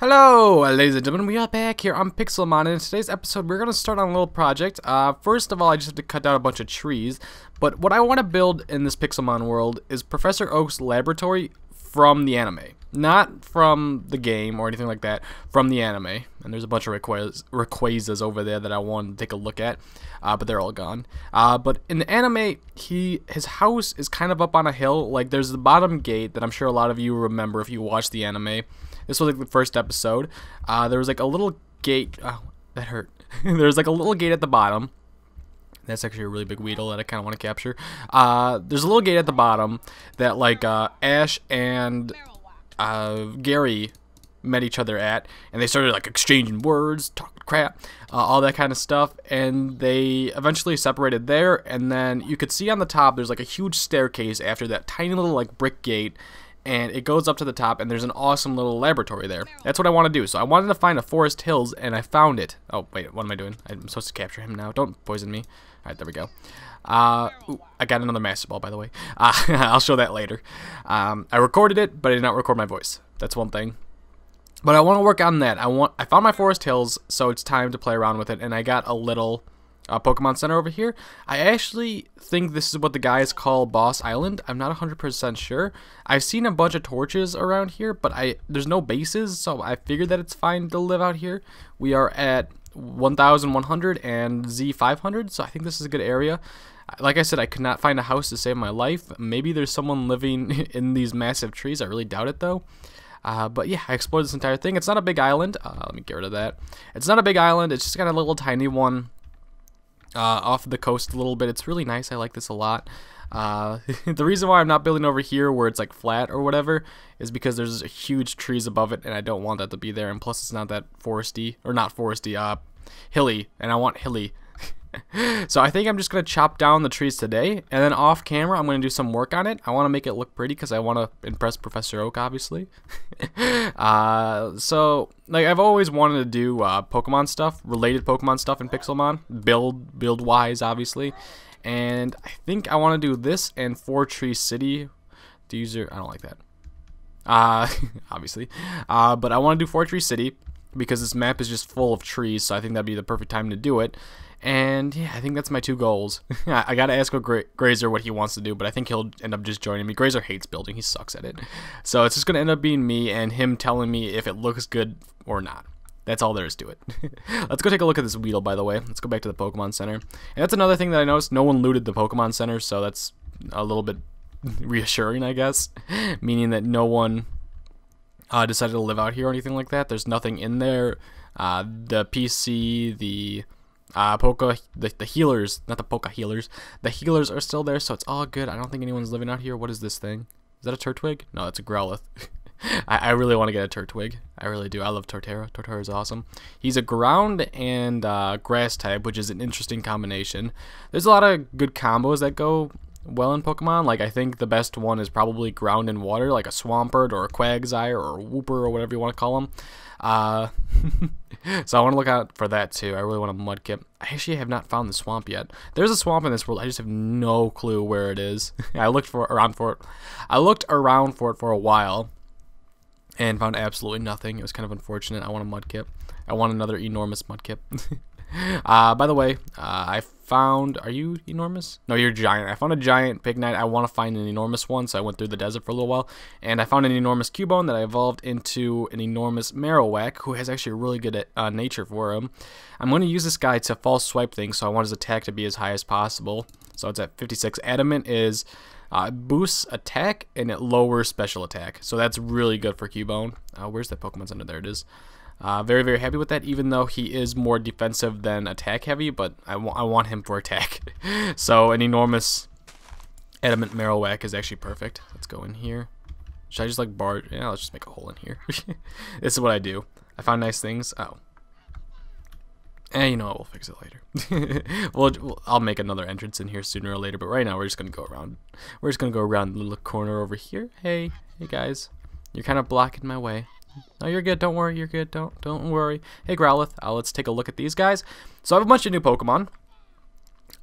Hello, ladies and gentlemen, we are back here on Pixelmon, and in today's episode, we're going to start on a little project. First of all, I just have to cut down a bunch of trees, but what I want to build in this Pixelmon world is Professor Oak's laboratory from the anime. Not from the game or anything like that, from the anime. And there's a bunch of Rayquazas over there that I want to take a look at, but they're all gone. But in the anime, his house is kind of up on a hill. Like, there's the bottom gate that I'm sure a lot of you remember if you watched the anime. This was like the first episode. There was like a little gate. Oh, that hurt. There's like a little gate at the bottom. That's actually a really big Weedle that I kind of want to capture. There's a little gate at the bottom that like Ash and Gary met each other at, and they started like exchanging words, talking crap, all that kind of stuff, and they eventually separated there. And then you could see on the top there's like a huge staircase after that tiny little like brick gate, and it goes up to the top, and there's an awesome little laboratory there. That's what I want to do. So I wanted to find a Forest Hills, and I found it. Oh wait, what am I doing? I'm supposed to capture him now. Don't poison me. Alright, there we go. Ooh, I got another Master Ball, by the way. I'll show that later. I recorded it, but I did not record my voice. That's one thing. But I want to work on that. I found my Forest Hills, so it's time to play around with it, and I got a little Pokemon Center over here. I actually think this is what the guys call Boss Island. I'm not 100% sure. I've seen a bunch of torches around here, but there's no bases, so I figured that it's fine to live out here. We are at 1,100 and Z 500, so I think this is a good area. Like I said, I could not find a house to save my life. Maybe there's someone living in these massive trees. I really doubt it, though. But yeah, I explored this entire thing. It's not a big island. Let me get rid of that. It's not a big island. It's just got a little tiny one off the coast a little bit. It's really nice. I like this a lot. The reason why I'm not building over here where it's like flat or whatever is because there's huge trees above it, and I don't want that to be there. And plus, it's not that foresty, or not foresty, hilly, and I want hilly. So I think I'm just gonna chop down the trees today, and then off camera I'm gonna do some work on it. I want to make it look pretty because I want to impress Professor Oak, obviously. So like I've always wanted to do Pokemon stuff, related Pokemon stuff in Pixelmon, build wise, obviously. And I think I want to do this and 4 Tree City. I don't like that. Obviously. But I want to do 4 Tree City because this map is just full of trees, so I think that'd be the perfect time to do it. And yeah, I think that's my 2 goals. I gotta ask Grazer what he wants to do, but I think he'll end up just joining me. Grazer hates building, he sucks at it. So it's just gonna end up being me and him telling me if it looks good or not. That's all there is to it. Let's go take a look at this Weedle, by the way. Let's go back to the Pokemon Center. And that's another thing that I noticed. No one looted the Pokemon Center, so that's a little bit reassuring, I guess. Meaning that no one decided to live out here or anything like that. There's nothing in there. The PC, the healers, not the Poke healers. The healers are still there, so it's all good. I don't think anyone's living out here. What is this thing? Is that a Turtwig? No, that's a Growlithe. I really want to get a Turtwig. I really do. I love Torterra. Torterra is awesome. He's a ground and grass type, which is an interesting combination. There's a lot of good combos that go well in Pokemon. Like, I think the best one is probably ground and water, like a Swampert or a Quagsire or a Wooper or whatever you want to call them. So I want to look out for that too. I really want a Mudkip. I actually have not found the swamp yet. There's a swamp in this world. I just have no clue where it is. I looked around for it. I looked around for it for a while and found absolutely nothing. It was kind of unfortunate. I want a Mudkip. I want another enormous Mudkip. By the way, I found... Are you enormous? No, you're giant. I found a giant Pignite. I want to find an enormous one, so I went through the desert for a little while, and I found an enormous Cubone that I evolved into an enormous Marowak, who has actually really good nature for him. I'm going to use this guy to false swipe things, so I want his attack to be as high as possible. So it's at 56. Adamant is... boosts attack and it lowers special attack, so that's really good for Cubone. Where's that Pokemon Center? There it is. Very, very happy with that, even though he is more defensive than attack heavy, but I want him for attack. So an enormous Adamant Marowak is actually perfect. Let's go in here. Should I just like barge? Yeah, let's just make a hole in here. This is what I do. I found nice things. Oh. You know what, we'll fix it later. I'll make another entrance in here sooner or later, but right now we're just gonna go around. We're just gonna go around the little corner over here. Hey guys, you're kind of blocking my way. No, you're good. Don't worry. You're good. Don't worry. Hey Growlithe, let's take a look at these guys. So I have a bunch of new Pokemon.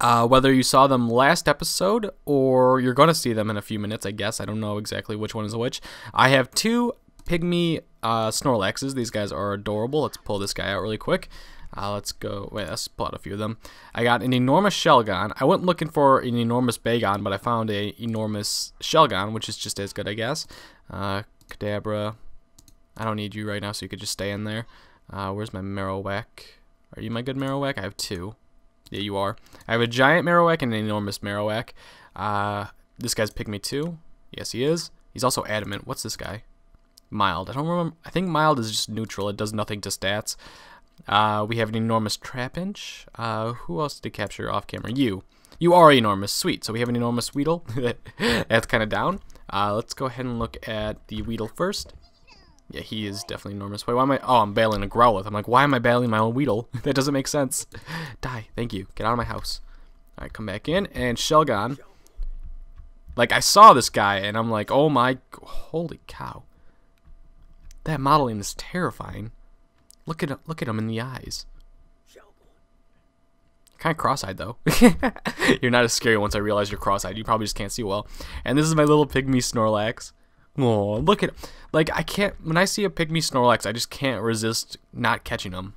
Whether you saw them last episode or you're gonna see them in a few minutes, I guess. I don't know exactly which one is which. I have 2 Pygmy Snorlaxes. These guys are adorable. Let's pull this guy out really quick. Let's go. Wait, let's pull out a few of them. I got an enormous Shelgon. I went looking for an enormous Bagon, but I found a enormous Shelgon, which is just as good, I guess. Kadabra. I don't need you right now, so you could just stay in there. Where's my Marowak? Are you my good Marowak? I have 2. Yeah, you are. I have a giant Marowak and an enormous Marowak. This guy's Pygmy 2. Yes, he is. He's also adamant. What's this guy? Mild. I don't remember. I think mild is just neutral. It does nothing to stats. We have an enormous Trapinch. Who else did capture off camera? You. You are enormous. Sweet. So we have an enormous Weedle. That's kind of down. Let's go ahead and look at the Weedle first. Yeah, he is definitely enormous. Wait, why am I? Oh, I'm battling a Growlithe. I'm like, why am I battling my own Weedle? That doesn't make sense. Die. Thank you. Get out of my house. All right, come back in. And Shelgon. Like, I saw this guy, and I'm like, oh my, holy cow. That modeling is terrifying. Look at him in the eyes. Kind of cross-eyed though. You're not as scary once I realize you're cross-eyed. You probably just can't see well. And this is my little Pygmy Snorlax. Oh, look at him. Like, I can't, when I see a Pygmy Snorlax, I just can't resist not catching him.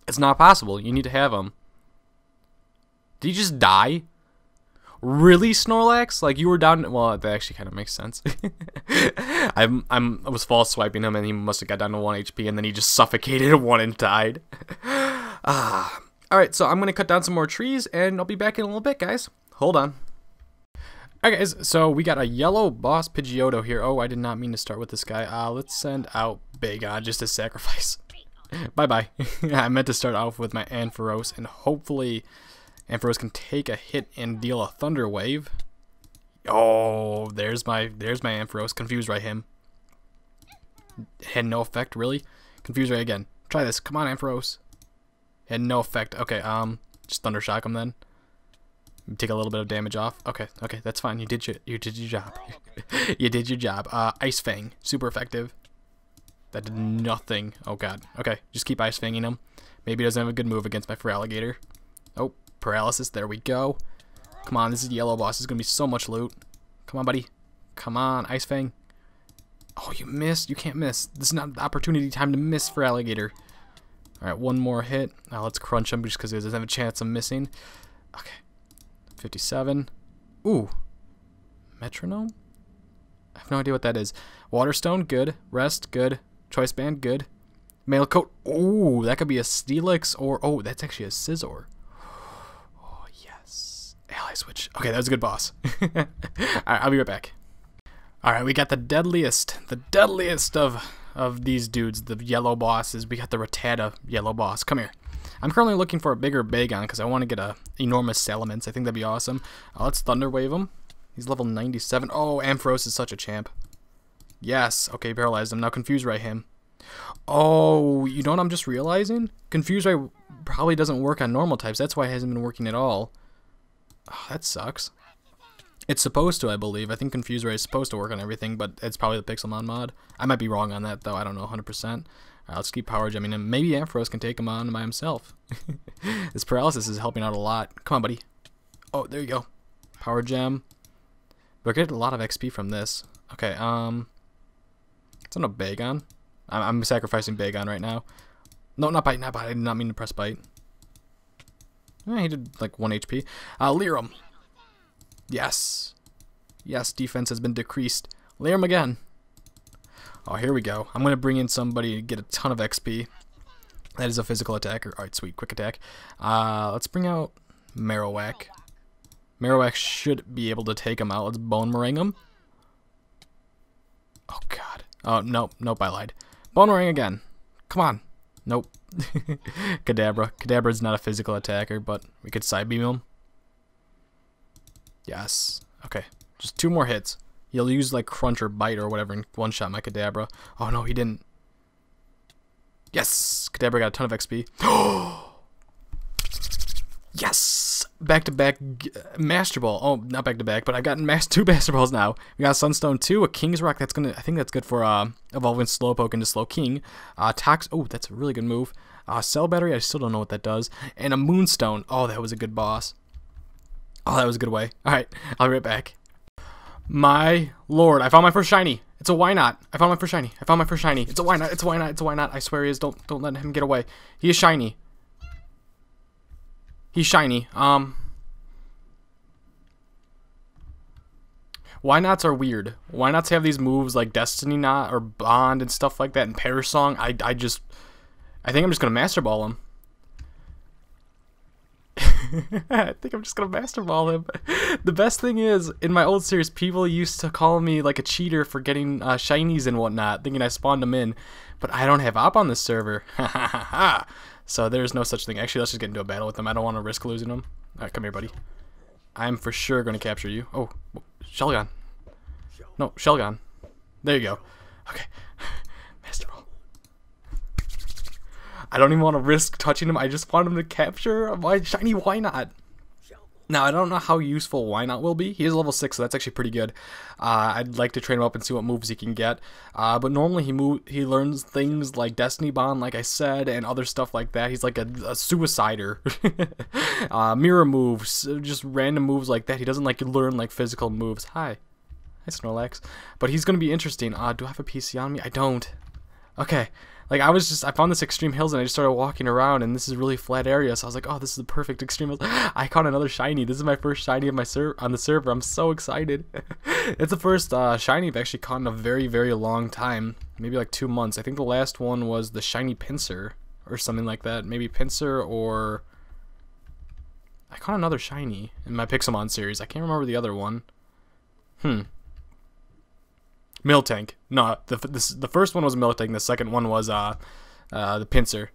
It's not possible. You need to have him. Did he just die? Really, Snorlax? Like, you were down. Well, that actually kind of makes sense. I was false swiping him, and he must have got down to 1 HP, and then he just suffocated and died. Alright, so I'm going to cut down some more trees, and I'll be back in a little bit, guys. Hold on. Alright, guys, so we got a yellow boss Pidgeotto here. Oh, I did not mean to start with this guy. Let's send out Bagon just as sacrifice. Bye-bye. I meant to start off with my Ampharos, and hopefully Ampharos can take a hit and deal a Thunder Wave. Oh, there's my Ampharos. Confuse Ray him. Had no effect, really. Confuse Ray again. Try this. Come on, Ampharos. Had no effect. Okay, just Thunder Shock him then. Take a little bit of damage off. Okay, that's fine. You did your job. You did your job. Ice Fang, super effective. That did nothing. Oh god. Okay, just keep Ice Fanging him. Maybe he doesn't have a good move against my Feraligatr. Oh, paralysis. There we go. Come on, this is yellow boss. This is gonna be so much loot. Come on, buddy. Come on, Ice Fang. Oh, you missed. You can't miss. This is not the opportunity time to miss Feraligatr. All right, one more hit. Now let's crunch him just because he doesn't have a chance of missing. Okay. 57. Ooh. Metronome? I have no idea what that is. Waterstone, good. Rest, good. Choice Band, good. Mail Coat. Ooh, that could be a Steelix or... Oh, that's actually a Scizor. Oh, yes. Ally Switch. Okay, that was a good boss. Alright, I'll be right back. Alright, we got the deadliest of these dudes, the yellow bosses. We got the Rattata yellow boss. Come here. I'm currently looking for a bigger Bagon because I want to get a enormous Salamence. I think that'd be awesome. Let's Thunder Wave him. He's level 97. Oh, Ampharos is such a champ. Yes. Okay, paralyzed him. Now Confuse Ray him. Oh, you know what I'm just realizing? Confuse Ray probably doesn't work on normal types. That's why it hasn't been working at all. Oh, that sucks. It's supposed to, I believe. I think Confuse Ray is supposed to work on everything, but it's probably the Pixelmon mod. I might be wrong on that, though. I don't know 100%. Let's keep Power Gemming him. Maybe Ampharos can take him on by himself. This paralysis is helping out a lot. Come on, buddy. Oh, there you go. Power Gem. We're getting a lot of XP from this. Okay, it's not a Bagon. I'm sacrificing Bagon right now. No, not bite, not bite. I did not mean to press bite. He did like 1 HP. Leer. Yes. Yes, defense has been decreased. Leer him again. Oh, here we go. I'm going to bring in somebody to get a ton of XP. That is a physical attacker. Alright, sweet. Quick attack. Let's bring out Marowak. Marowak should be able to take him out. Let's Bone Meringue him. Oh, God. Oh, nope. Nope, I lied. Bone Meringue again. Come on. Nope. Kadabra. Kadabra is not a physical attacker, but we could Side Beam him. Yes. Okay. Just 2 more hits. He'll use like Crunch or Bite or whatever and one-shot my Kadabra. Oh no, he didn't. Yes! Kadabra got a ton of XP. Yes! Back-to-back Master Ball. Oh, not back-to-back, but I've gotten 2 Master Balls now. We got Sunstone 2, a King's Rock. That's gonna, I think that's good for evolving Slowpoke into Slowking. Tox. Oh, that's a really good move. Cell Battery. I still don't know what that does. And a Moonstone. Oh, that was a good boss. Oh, that was a good way. Alright, I'll be right back. My lord, I found my first shiny. It's a Wynaut. I found my first shiny. I found my first shiny. It's a Wynaut. It's a Wynaut. It's a Wynaut. I swear he is. Don't let him get away. He is shiny. He's shiny. Wynauts are weird. Wynauts have these moves like Destiny Knot or Bond and stuff like that, and Parasong. I think I'm just gonna Master Ball him. I think I'm just gonna Master Ball him. The best thing is, in my old series, people used to call me like a cheater for getting shinies and whatnot, thinking I spawned them in. But I don't have op on this server. So there's no such thing. Actually, let's just get into a battle with them. I don't want to risk losing them. Alright, come here, buddy. I'm for sure going to capture you. Oh, Shelgon. No, Shelgon. There you go. Okay. Master Ball. I don't even want to risk touching him. I just want him to capture my shiny Wynaut. Now, I don't know how useful Wynaut will be. He is level 6, so that's actually pretty good. I'd like to train him up and see what moves he can get. But normally he learns things like Destiny Bond, like I said, and other stuff like that. He's like a suicider. Mirror moves, just random moves like that. He doesn't like learn like physical moves. Hi Snorlax. But he's going to be interesting. Do I have a PC on me? I don't. Okay. Like, I found this extreme hills and I just started walking around, and this is a really flat area, so I was like, oh, this is the perfect extreme hills. I caught another shiny. This is my first shiny of my on the server. I'm so excited. It's the first shiny I've actually caught in a very, very long time. Maybe like 2 months. I think the last one was the shiny Pinsir or something like that. Maybe Pinsir, or I caught another shiny in my Pixelmon series. I can't remember the other one. Miltank. No, the first one was Miltank. The second one was the Pinsir.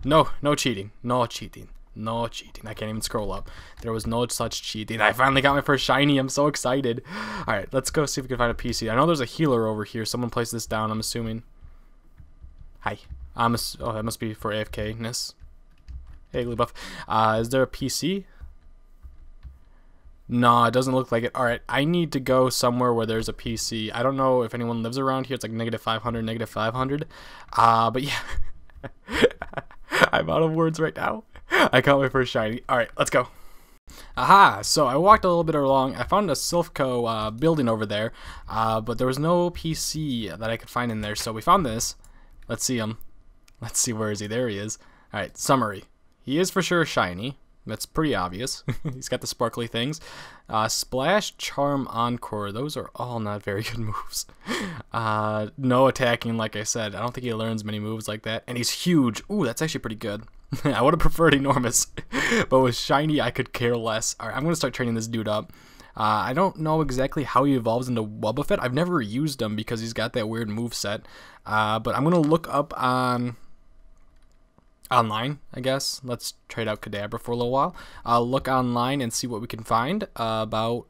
No cheating. No cheating. No cheating. I can't even scroll up. There was no such cheating. I finally got my first shiny. I'm so excited. All right, let's go see if we can find a PC. I know there's a healer over here. Someone placed this down, I'm assuming. Hi. Oh, that must be for AFK-ness. Hey, Glubuff. Is there a PC? No, it doesn't look like it. Alright, I need to go somewhere where there's a PC. I don't know if anyone lives around here. It's like -500, -500. But yeah. I'm out of words right now. I caught my first shiny. Alright, let's go. Aha! So I walked a little bit along. I found a Silphco building over there. But there was no PC that I could find in there. So we found this. Let's see him. Let's see, where is he? There he is. Alright, summary. He is for sure shiny. That's pretty obvious. He's got the sparkly things. Splash, Charm, Encore. Those are all not very good moves. No attacking, like I said. I don't think he learns many moves like that. And he's huge. Ooh, that's actually pretty good. I would have preferred enormous. But with shiny, I could care less. Alright, I'm going to start training this dude up. I don't know exactly how he evolves into Wobbuffet. I've never used him because he's got that weird moveset. But I'm going to look up on online, I guess. Let's trade out Kadabra for a little while. Look online and see what we can find about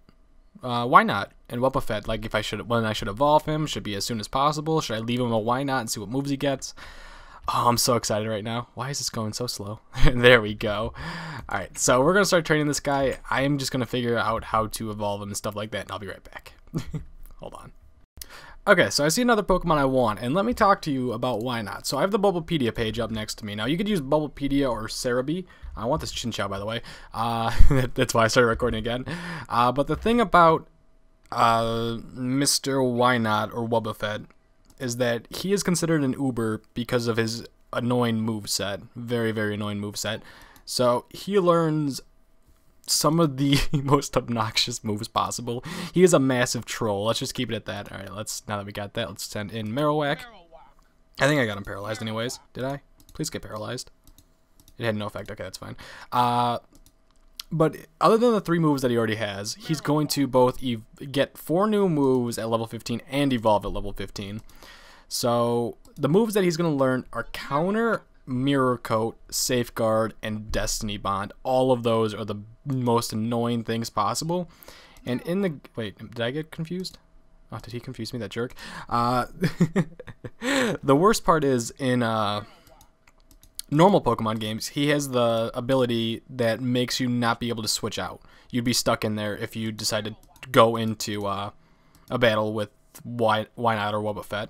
Wynaut and Wobbuffet. Like when I should evolve him. Should be as soon as possible. Should I leave him a Wynaut and see what moves he gets? Oh, I'm so excited right now. Why is this going so slow? There we go. Alright, so we're going to start training this guy. I am just going to figure out how to evolve him and stuff like that, and I'll be right back. Hold on. Okay, so I see another Pokemon I want, and let me talk to you about Wynaut. So I have the Bulbapedia page up next to me. Now, you could use Bulbapedia or Cerebi. I want this Chinchou, by the way. That's why I started recording again. But the thing about Mr. Wynaut or Wobbuffet is that he is considered an Uber because of his annoying moveset. Very, very annoying moveset. So he learns some of the most obnoxious moves possible. He is a massive troll. Let's just keep it at that. Alright, now that we got that, let's send in Marowak. I think I got him paralyzed anyways. Did I? Please get paralyzed. It had no effect. Okay, that's fine. But other than the 3 moves that he already has, he's going to both get 4 new moves at level 15 and evolve at level 15. So the moves that he's going to learn are Counter, Mirror Coat, Safeguard, and Destiny Bond. All of those are the most annoying things possible. And in the... Wait, did I get confused? Oh, did he confuse me, that jerk? The worst part is in normal Pokemon games, he has the ability that makes you not be able to switch out. You'd be stuck in there if you decide to go into a battle with Wynaut or Wobbuffet.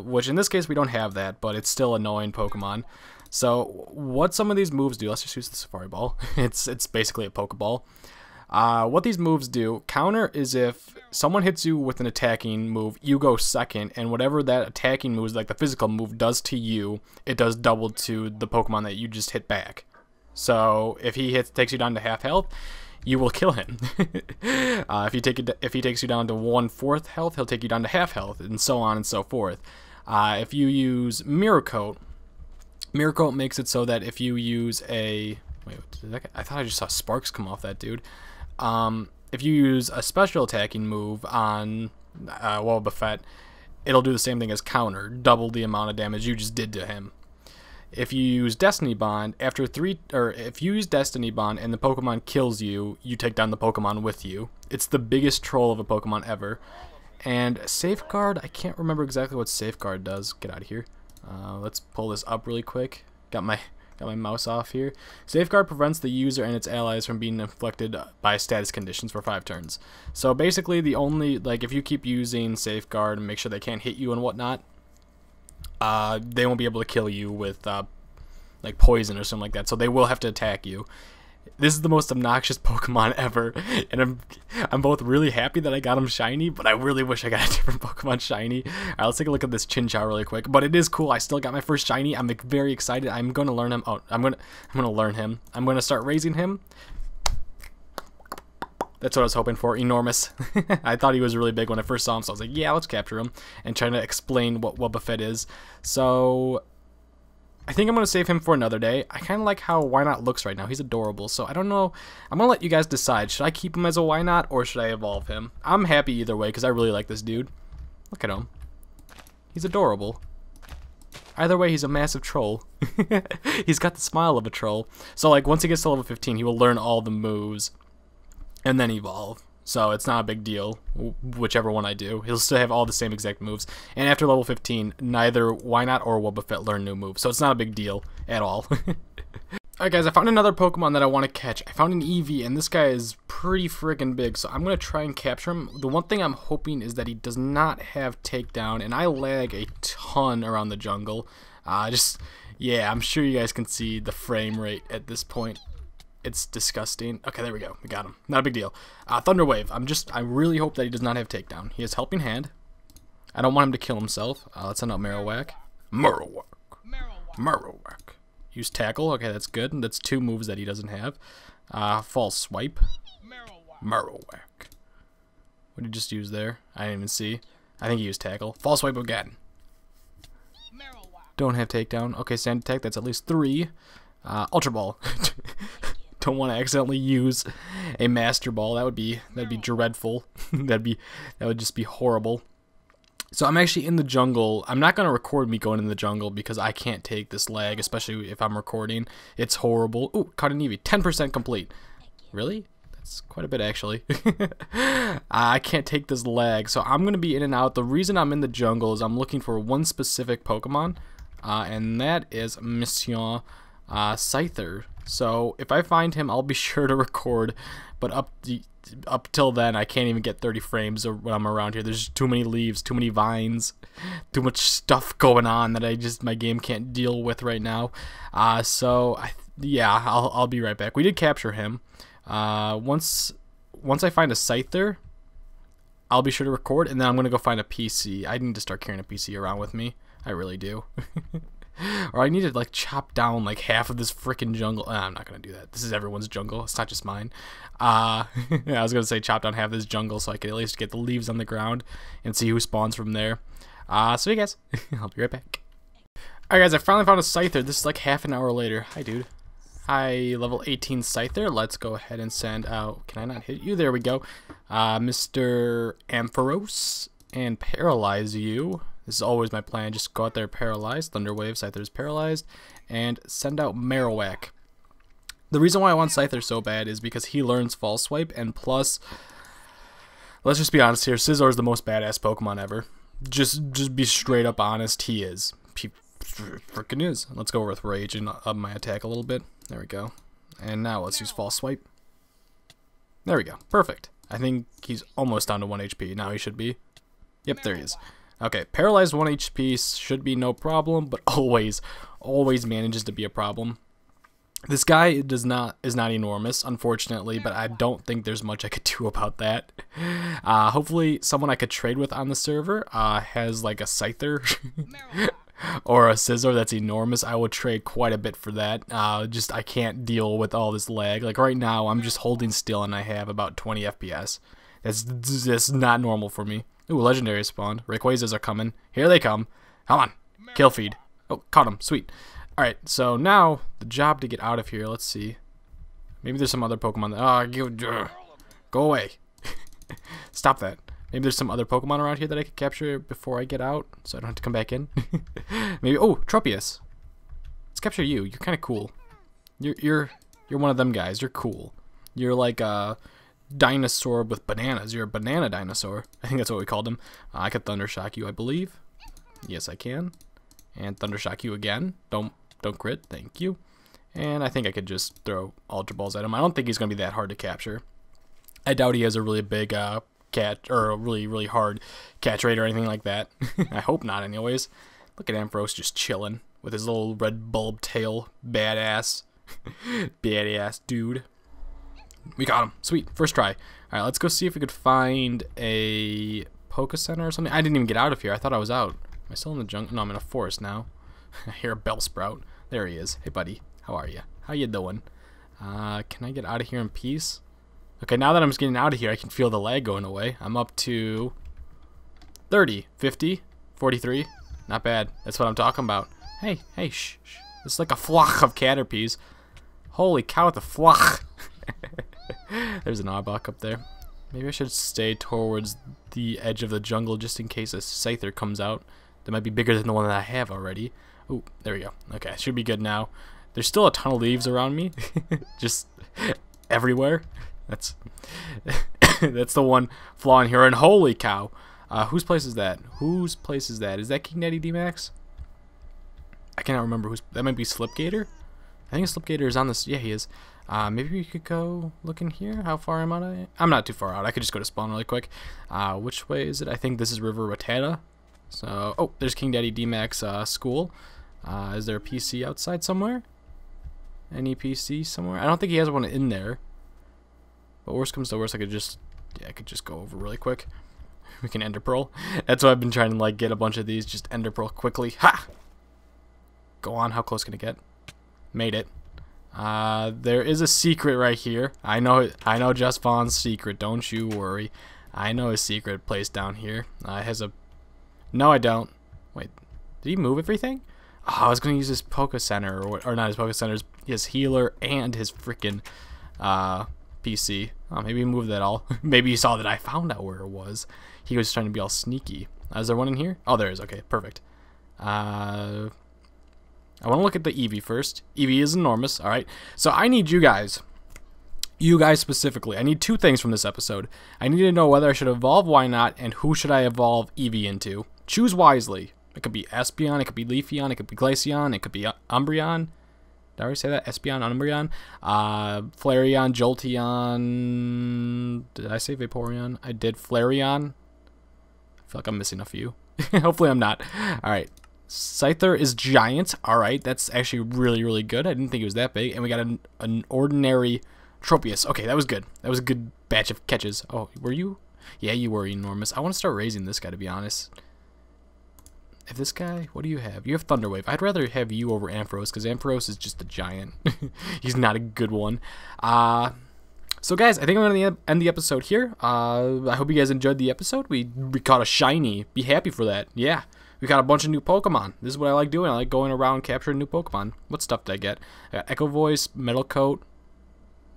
Which in this case we don't have that, but it's still annoying Pokemon. So what some of these moves do, let's just use the Safari Ball. It's basically a Pokeball. What these moves do, counter is if someone hits you with an attacking move, you go second, and whatever that attacking move, like the physical move, does to you, it does double to the Pokemon that you just hit back. So if he takes you down to half health, you will kill him. If he takes you down to 1/4 health, he'll take you down to half health, and so on and so forth. If you use Mirror Coat makes it so that if you use a I thought I just saw sparks come off that dude. If you use a special attacking move on Wobbuffet, it'll do the same thing as counter, double the amount of damage you just did to him. If you use Destiny Bond, if you use Destiny Bond and the Pokemon kills you, you take down the Pokemon with you. It's the biggest troll of a Pokemon ever. And Safeguard, I can't remember exactly what Safeguard does. Get out of here. Let's pull this up really quick. Got my mouse off here. Safeguard prevents the user and its allies from being inflicted by status conditions for 5 turns. So basically, the only, like, if you keep using Safeguard and make sure they can't hit you and whatnot, they won't be able to kill you with like poison or something like that. So they will have to attack you. This is the most obnoxious Pokemon ever, and I'm both really happy that I got him shiny, but I really wish I got a different Pokemon shiny. Alright, let's take a look at this Chinchou really quick. But it is cool. I still got my first shiny. I'm very excited. I'm going to learn him. Oh, I'm going to learn him. I'm going to start raising him. That's what I was hoping for. Enormous. I thought he was really big when I first saw him, so I was like, yeah, let's capture him, and trying to explain what Wobbuffet is. So I think I'm going to save him for another day. I kind of like how Wynaut looks right now. He's adorable, so I don't know. I'm going to let you guys decide. Should I keep him as a Wynaut, or should I evolve him? I'm happy either way, because I really like this dude. Look at him. He's adorable. Either way, he's a massive troll. He's got the smile of a troll. So, like, once he gets to level 15, he will learn all the moves and then evolve. So it's not a big deal, whichever one I do. He'll still have all the same exact moves. And after level 15, neither Wynaut or Wobbuffet learn new moves. So it's not a big deal at all. Alright guys, I found another Pokemon that I want to catch. I found an Eevee, and this guy is pretty freaking big. So I'm going to try and capture him. The one thing I'm hoping is that he does not have takedown. And I lag a ton around the jungle. Yeah, I'm sure you guys can see the frame rate at this point. It's disgusting. Okay, there we go. We got him. Not a big deal. Thunder Wave. I really hope that he does not have takedown. He has Helping Hand. I don't want him to kill himself. Let's send out Marowak. Marowak. Use Tackle. Okay, that's good. That's 2 moves that he doesn't have. False Swipe. Marowak. What did he just use there? I didn't even see. I think he used Tackle. False Swipe again. Don't have takedown. Okay, Sand Attack. That's at least 3. Ultra Ball. Don't want to accidentally use a Master Ball. That'd be dreadful. that would just be horrible. So I'm actually in the jungle. I'm not gonna record me going in the jungle because I can't take this lag, especially if I'm recording. It's horrible. Ooh, caught an Eevee. 10% complete. Really? That's quite a bit actually. I can't take this lag, so I'm gonna be in and out. The reason I'm in the jungle is I'm looking for one specific Pokemon, and that is Monsieur Scyther. So if I find him, I'll be sure to record, but up till then I can't even get 30 frames when I'm around here. There's too many leaves, too many vines, too much stuff going on that my game can't deal with right now. Yeah, I'll be right back. We did capture him. Once I find a Scyther, I'll be sure to record, and then I'm gonna go find a PC. I need to start carrying a PC around with me. I really do. Or I need to like chop down like half of this freaking jungle. I'm not gonna do that. This is everyone's jungle. It's not just mine. Yeah, I was gonna say chop down half of this jungle so I could at least get the leaves on the ground and see who spawns from there. So you guys, I'll be right back. Alright guys, I finally found a Scyther. This is like half an hour later. Hi dude. Hi, level 18 Scyther. Let's go ahead and send out. Can I not hit you? There we go. Mr. Ampharos, and paralyze you. This is always my plan. Just go out there paralyzed. Thunder Wave, Scyther's paralyzed. And send out Marowak. The reason why I want Scyther so bad is because he learns False Swipe. And plus, let's just be honest here. Scizor is the most badass Pokemon ever. Just be straight up honest. He is. He freaking is. Let's go with Rage and up my attack a little bit. There we go. And now let's use False Swipe. There we go. Perfect. I think he's almost down to 1 HP. Now he should be. Yep, there he is. Okay, paralyzed 1 HP should be no problem, but always manages to be a problem. This guy is not enormous, unfortunately, but I don't think there's much I could do about that. Hopefully someone I could trade with on the server has like a scyther or a scissor that's enormous. I would trade quite a bit for that. Just I can't deal with all this lag. Like right now I'm just holding still and I have about 20 FPS. That's not normal for me. Ooh, legendary spawned. Rayquazas are coming. Here they come. Come on. Kill feed. Oh, caught him. Sweet. Alright, so now, the job to get out of here, let's see. Maybe there's some other Pokemon that... go away. Stop that. Maybe there's some other Pokemon around here that I could capture before I get out, so I don't have to come back in. Maybe... Oh, Tropius. Let's capture you. You're kind of cool. You're one of them guys. You're cool. You're like a dinosaur with bananas. You're a banana dinosaur. I think that's what we called him. I could Thunder Shock you, I believe. Yes, I can. And Thunder Shock you again. Don't crit, thank you. And I think I could just throw Ultra Balls at him. I don't think he's going to be that hard to capture. I doubt he has a really big catch, or a really hard catch rate or anything like that. I hope not anyways. Look at Ampharos just chilling with his little red bulb tail. Badass. Badass dude. We got him. Sweet. First try. Alright, let's go see if we could find a Poké Center or something. I didn't even get out of here. I thought I was out. Am I still in the jungle? No, I'm in a forest now. I hear a Bellsprout. There he is. Hey, buddy. How are you? How you doing? Can I get out of here in peace? Okay, now that I'm just getting out of here, I can feel the lag going away. I'm up to 30, 50, 43. Not bad. That's what I'm talking about. Hey, shh. It's like a flock of Caterpies. Holy cow, it's a flock. There's an Arbok up there. Maybe I should stay towards the edge of the jungle just in case a Scyther comes out. That might be bigger than the one that I have already. Ooh, there we go. Okay, should be good now. There's still a ton of leaves around me. Just everywhere. That's that's the one flaw in here. And holy cow. Whose place is that? Whose place is that? Is that King Daddy D-Max? I cannot remember who's... That might be Slipgator? I think Slipgator is on this... Yeah, he is. Maybe we could go look in here. How far am I? I'm not too far out. I could just go to spawn really quick. Which way is it? I think this is River Rattata. So, oh, there's King Daddy D-Max school. Is there a PC outside somewhere? Any PC somewhere? I don't think he has one in there. But worst comes to worst, I could just go over really quick. We can Ender Pearl. That's why I've been trying to like get a bunch of these. Just Ender Pearl quickly. Ha! Go on. How close can it get? Made it. There is a secret right here. I know Just Vaughn's secret. Don't you worry. I know his secret place down here. Has a... No, I don't. Wait, did he move everything? Oh, I was going to use his Poké Center, or not his Poké Center, his healer and his freaking PC. Oh, maybe he moved that all. Maybe he saw that I found out where it was. He was trying to be all sneaky. Is there one in here? Oh, there is. Okay, perfect. I want to look at the Eevee first. Eevee is enormous. All right. So I need you guys specifically. I need two things from this episode. I need to know whether I should evolve Wynaut and who should I evolve Eevee into. Choose wisely. It could be Espeon, it could be Leafeon, it could be Glaceon, it could be Umbreon. Did I already say that? Espeon, Umbreon, Flareon, Jolteon. Did I say Vaporeon? I did. Flareon. I feel like I'm missing a few. Hopefully I'm not. Alright. Scyther is giant. Alright, that's actually really good. I didn't think it was that big. And we got an ordinary Tropius. Okay, that was good. That was a good batch of catches. Oh, were you? Yeah, you were enormous. I want to start raising this guy, to be honest. If this guy, what do you have? You have Thunderwave. I'd rather have you over Ampharos, because Ampharos is just a giant. He's not a good one. So guys, I think I'm going to end the episode here. I hope you guys enjoyed the episode. We caught a shiny. Be happy for that. Yeah, we got a bunch of new Pokemon. This is what I like doing. I like going around capturing new Pokemon. What stuff did I get? I got Echo Voice, Metal Coat,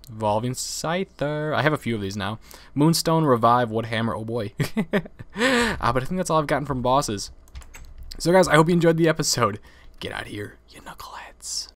Evolving Scyther. I have a few of these now. Moonstone, Revive, Woodhammer. Oh boy. But I think that's all I've gotten from bosses. So guys, I hope you enjoyed the episode. Get out of here, you knuckleheads.